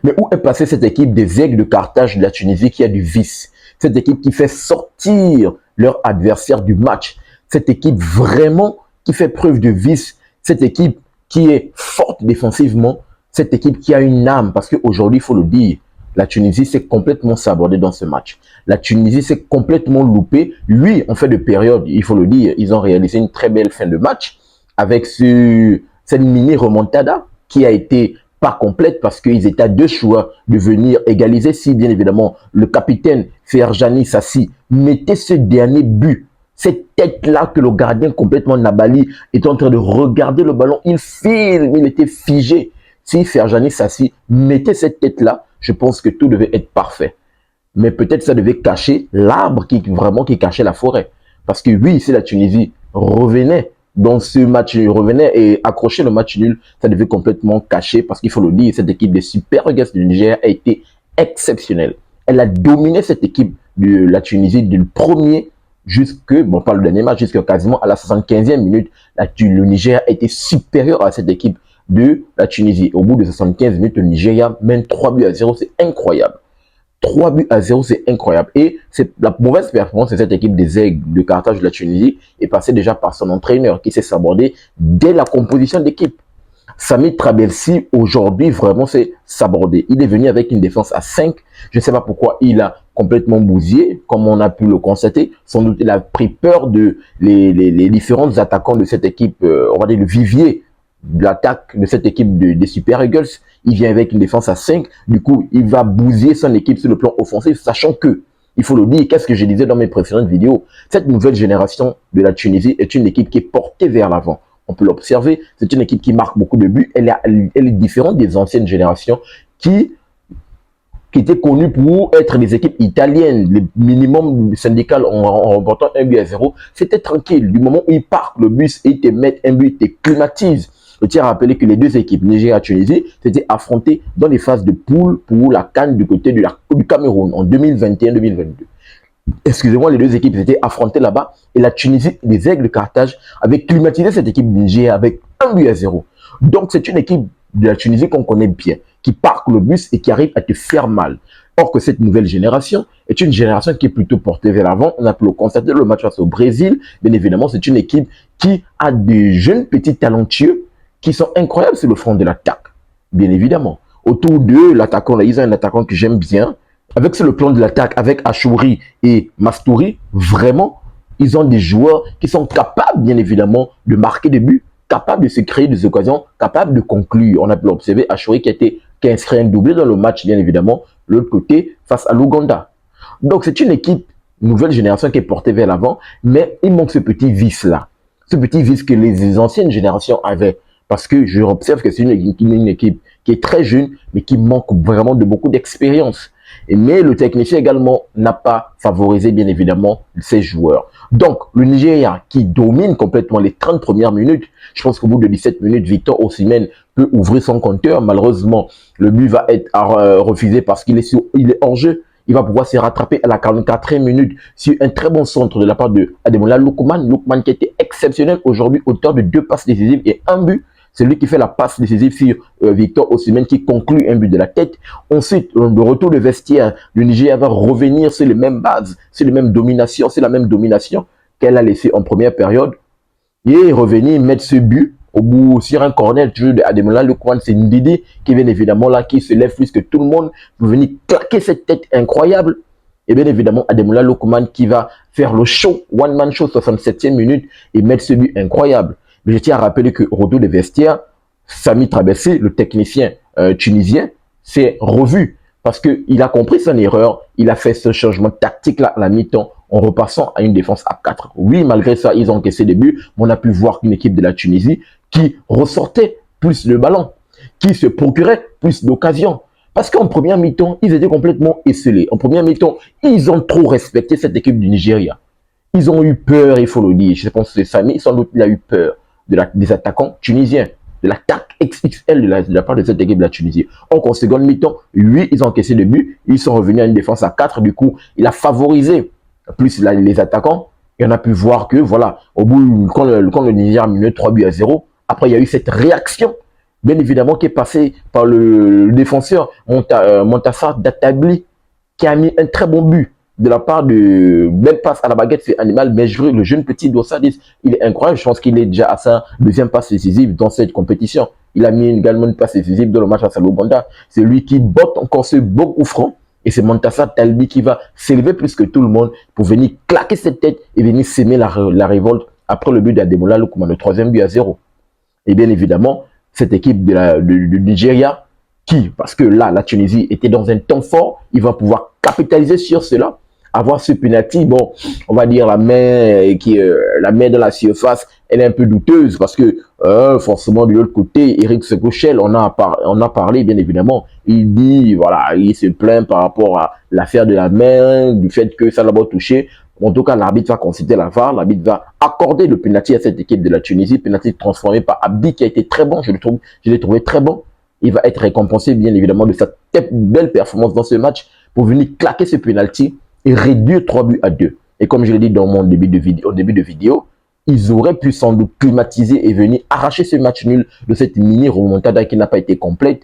Mais où est passée cette équipe des Aigles de Carthage de la Tunisie qui a du vice? Cette équipe qui fait sortir leur adversaire du match. Cette équipe vraiment qui fait preuve de vice. Cette équipe qui est forte défensivement. Cette équipe qui a une âme. Parce qu'aujourd'hui, il faut le dire, la Tunisie s'est complètement sabordée dans ce match. La Tunisie s'est complètement loupée. Oui, en fait de période, il faut le dire, ils ont réalisé une très belle fin de match avec cette mini remontada qui a été pas complète parce qu'ils étaient à deux choix de venir égaliser si bien évidemment le capitaine Ferjani Sassi mettait ce dernier but. Cette tête-là que le gardien complètement Nabali est en train de regarder le ballon, il filme, il était figé. Si Ferjani Sassi mettait cette tête-là, je pense que tout devait être parfait. Mais peut-être ça devait cacher l'arbre qui cachait la forêt. Parce que oui, si la Tunisie revenait dans ce match, revenait et accrochait le match nul, ça devait complètement cacher parce qu'il faut le dire, cette équipe des Super Eagles du Niger a été exceptionnelle. Elle a dominé cette équipe de la Tunisie du premier jusqu'à, bon, pas le dernier match, jusqu'à quasiment à la 75e minute. Le Niger a été supérieur à cette équipe de la Tunisie. Au bout de 75 minutes, le Nigeria mène 3 buts à 0, c'est incroyable. 3 buts à 0, c'est incroyable. Et c'est la mauvaise performance de cette équipe des Aigles de Carthage de la Tunisie est passée déjà par son entraîneur qui s'est sabordé dès la composition d'équipe. Sami Trabelsi, aujourd'hui, vraiment, s'est sabordé. Il est venu avec une défense à 5. Je ne sais pas pourquoi il a complètement bousillé, comme on a pu le constater. Sans doute, il a pris peur de les différents attaquants de cette équipe, on va dire le vivier de l'attaque de cette équipe des Super Eagles. Il vient avec une défense à 5. Du coup, il va bousiller son équipe sur le plan offensif, sachant que, il faut le dire, qu'est-ce que je disais dans mes précédentes vidéos, cette nouvelle génération de la Tunisie est une équipe qui est portée vers l'avant. On peut l'observer, c'est une équipe qui marque beaucoup de buts. Elle est différente des anciennes générations qui étaient connues pour être des équipes italiennes. Le minimum syndical en remportant 1 but à 0, c'était tranquille. Du moment où ils partent le bus et ils te mettent un but, ils te climatisent. Je tiens à rappeler que les deux équipes, Nigeria et Tunisie, s'étaient affrontées dans les phases de poule pour la CAN du côté du Cameroun en 2021-2022. Excusez-moi, les deux équipes étaient affrontées là-bas et la Tunisie, les Aigles de Carthage, avaient climatisé cette équipe du Nigeria avec 1 but à 0. Donc, c'est une équipe de la Tunisie qu'on connaît bien, qui parque le bus et qui arrive à te faire mal. Or que cette nouvelle génération est une génération qui est plutôt portée vers l'avant. On a pu le constater le match face au Brésil. Bien évidemment, c'est une équipe qui a des jeunes petits talentueux qui sont incroyables sur le front de l'attaque. Bien évidemment. Autour d'eux, l'attaquant, ils ont un attaquant que j'aime bien. Avec sur le plan de l'attaque, avec Achouri et Mastouri, vraiment, ils ont des joueurs qui sont capables, bien évidemment, de marquer des buts, capables de se créer des occasions, capables de conclure. On a pu l'observer, Achouri qui a inscrit un doublé dans le match, bien évidemment, de l'autre côté, face à l'Ouganda. Donc, c'est une équipe, nouvelle génération qui est portée vers l'avant, mais il manque ce petit vice-là. Ce petit vice que les anciennes générations avaient. Parce que je observe que c'est une équipe qui est très jeune, mais qui manque vraiment de beaucoup d'expérience. Mais le technicien également n'a pas favorisé, bien évidemment, ses joueurs. Donc, le Nigeria qui domine complètement les 30 premières minutes, je pense qu'au bout de 17 minutes, Victor Osimhen peut ouvrir son compteur. Malheureusement, le but va être refusé parce qu'il est hors jeu. Il va pouvoir se rattraper à la 44e minute sur un très bon centre de la part de Ademola Lookman. Lookman qui était exceptionnel aujourd'hui, auteur de 2 passes décisives et 1 but. C'est lui qui fait la passe décisive sur Victor Osimhen qui conclut un but de la tête. Ensuite, le retour de vestiaire, le Nigeria va revenir sur les mêmes bases, sur les mêmes dominations, c'est la même domination qu'elle a laissée en première période. Et revenir mettre ce but au bout sur un corner de Ademola Lookman, c'est Ndidi qui vient évidemment là, qui se lève plus que tout le monde pour venir claquer cette tête incroyable. Et bien évidemment, Ademola Lookman qui va faire le show, one man show, 67e minute et mettre ce but incroyable. Mais je tiens à rappeler qu'au retour des vestiaires, Sami Trabelsi, le technicien tunisien, s'est revu parce qu'il a compris son erreur. Il a fait ce changement tactique-là à la mi-temps en repassant à une défense à 4. Oui, malgré ça, ils ont encaissé des buts, mais on a pu voir qu'une équipe de la Tunisie qui ressortait plus le ballon, qui se procurait plus d'occasions. Parce qu'en première mi-temps, ils étaient complètement esselés. En première mi-temps, ils ont trop respecté cette équipe du Nigeria. Ils ont eu peur, il faut le dire. Je pense que c'est Sami, sans doute, il a eu peur des attaquants tunisiens, de l'attaque XXL de la part de cette équipe de la Tunisie. Donc, en seconde mi-temps, oui, ils ont encaissé des buts, ils sont revenus à une défense à 4, du coup, il a favorisé plus les attaquants, et on a pu voir que, voilà, au bout, quand le Niger a mené 3 buts à 0, après, il y a eu cette réaction bien évidemment, qui est passé par le défenseur Montassar Databli, qui a mis un très bon but de la part de belle passe à la baguette, c'est animal, mais le jeune petit Dossadis, il est incroyable. Je pense qu'il est déjà à sa deuxième passe décisive dans cette compétition. Il a mis également une passe décisive dans le match à Uganda. C'est lui qui botte encore ce beau coup franc. Et c'est Montassar Talbi qui va s'élever plus que tout le monde pour venir claquer cette tête et venir s'aimer la révolte après le but d'Ademola Lookman, le 3e but à 0. Et bien évidemment, cette équipe du Nigeria, parce que là, la Tunisie était dans un temps fort, il va pouvoir capitaliser sur cela, avoir ce penalty. Bon, on va dire la main dans la surface, elle est un peu douteuse parce que forcément de l'autre côté, Eric Sekouchel, on a parlé bien évidemment. Il dit, voilà, il se plaint par rapport à l'affaire de la main, du fait que ça l'a pas touché. En tout cas, l'arbitre va considérer la VAR, l'arbitre va accorder le penalty à cette équipe de la Tunisie, penalty transformé par Abdi qui a été très bon, je l'ai trouvé très bon. Il va être récompensé bien évidemment de sa belle performance dans ce match pour venir claquer ce penalty et réduire 3 buts à 2. Et comme je l'ai dit dans mon début de vidéo, ils auraient pu sans doute climatiser et venir arracher ce match nul de cette mini remontada qui n'a pas été complète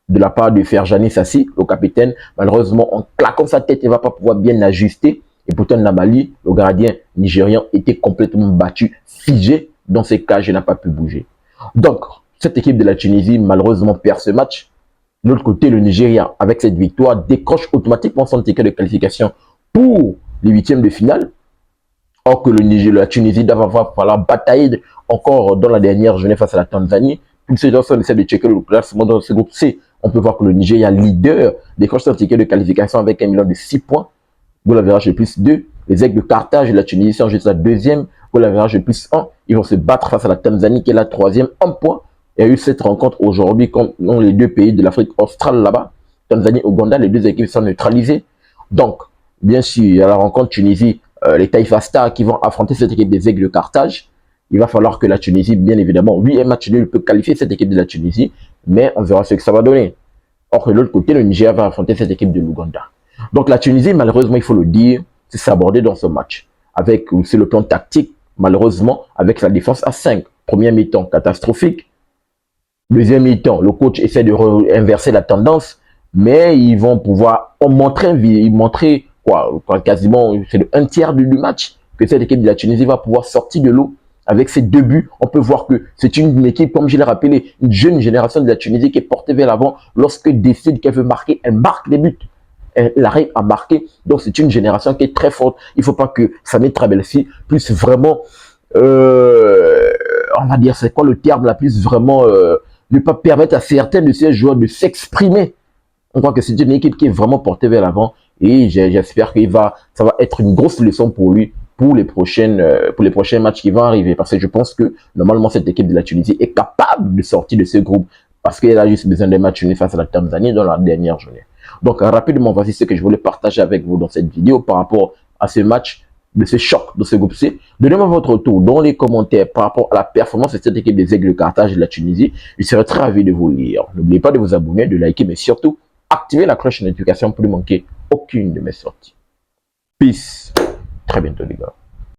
de la part de Ferjani Sassi, le capitaine. Malheureusement, en claquant sa tête, il ne va pas pouvoir bien ajuster. Et pourtant, Namali, le gardien nigérian, était complètement battu, figé dans ses cages et n'a pas pu bouger. Donc, cette équipe de la Tunisie, malheureusement, perd ce match. De l'autre côté, le Nigeria, avec cette victoire, décroche automatiquement son ticket de qualification pour les 8e de finale. Or que la Tunisie va falloir batailler encore dans la dernière journée face à la Tanzanie. Toutes ces gens essaient de checker le classement dans ce groupe C. On peut voir que le Nigeria, leader, décroche son ticket de qualification avec un bilan de 6 points. Goal average de plus 2. Les Aigles de Carthage et la Tunisie sont juste la 2e. Goal average de plus 1. Ils vont se battre face à la Tanzanie qui est la 3e, 1 point. Il y a eu cette rencontre aujourd'hui contre les deux pays de l'Afrique australe là-bas. Tanzanie, Ouganda, les deux équipes sont neutralisées. Donc, bien sûr, il y a la rencontre Tunisie, les Taifa Stars qui vont affronter cette équipe des Aigles de Carthage. Il va falloir que la Tunisie, bien évidemment, oui, un match nul peut qualifier cette équipe de la Tunisie, mais on verra ce que ça va donner. Or que de l'autre côté, le Niger va affronter cette équipe de l'Ouganda. Donc la Tunisie, malheureusement, il faut le dire, c'est s'aborder dans ce match. Avec aussi le plan tactique, malheureusement, avec la défense à 5. Première mi-temps catastrophique. Deuxième mi-temps, le coach essaie de inverser la tendance, mais ils vont pouvoir montrer quoi, quasiment c'est le 1/3 du match que cette équipe de la Tunisie va pouvoir sortir de l'eau avec ses 2 buts. On peut voir que c'est une équipe, comme je l'ai rappelé, une jeune génération de la Tunisie qui est portée vers l'avant. Lorsqu'elle décide qu'elle veut marquer, elle marque des buts. Elle arrive à marquer. Donc c'est une génération qui est très forte. Il ne faut pas que Sami Trabelsi puisse vraiment, on va dire, c'est quoi le terme là, puisse vraiment ne pas permettre à certains de ces joueurs de s'exprimer. On croit que c'est une équipe qui est vraiment portée vers l'avant et j'espère que ça va être une grosse leçon pour lui pour les prochains matchs qui vont arriver. Parce que je pense que normalement cette équipe de la Tunisie est capable de sortir de ce groupe parce qu'elle a juste besoin d'un match nul face à la Tanzanie dans la dernière journée. Donc rapidement, voici ce que je voulais partager avec vous dans cette vidéo par rapport à ce match, de ce choc de ce groupe C. Donnez-moi votre retour dans les commentaires par rapport à la performance de cette équipe des Aigles de Carthage et de la Tunisie. Je serai très ravi de vous lire. N'oubliez pas de vous abonner, de liker, mais surtout, activez la cloche de notification pour ne manquer aucune de mes sorties. Peace. Très bientôt les gars.